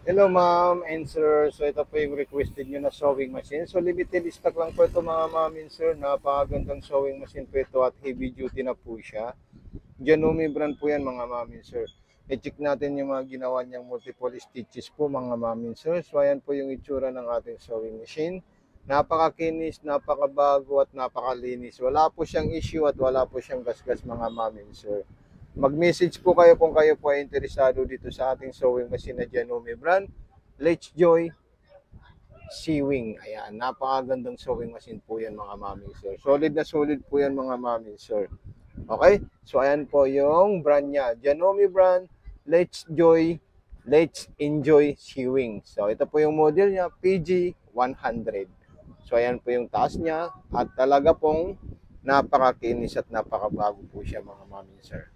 Hello ma'am and sir. So ito po yung requested nyo na sewing machine. So limited stock lang po ito mga ma'am and sir. Napakagandang sewing machine po ito at heavy duty na po siya. Janome brand po yan mga ma'am and sir. I-check natin yung mga ginawa niyang multiple stitches po mga ma'am and sir. So ayan po yung itsura ng ating sewing machine. Napakakinis, napakabago at napakalinis. Wala po siyang issue at wala po siyang gasgas mga ma'am and sir. Mag-message po kayo kung kayo po ay interesado dito sa ating sewing machine na Janome brand. Let's Joy Sewing. Ayan, napakagandang sewing machine po yan mga mami sir. Solid na solid po yan mga mami sir. Okay? So ayan po yung brand niya. Janome brand, Let's Joy, Let's Enjoy Sewing. So ito po yung model niya, PG100. So ayan po yung taas niya at talaga pong napakakinis at napakabago po siya mga mami sir.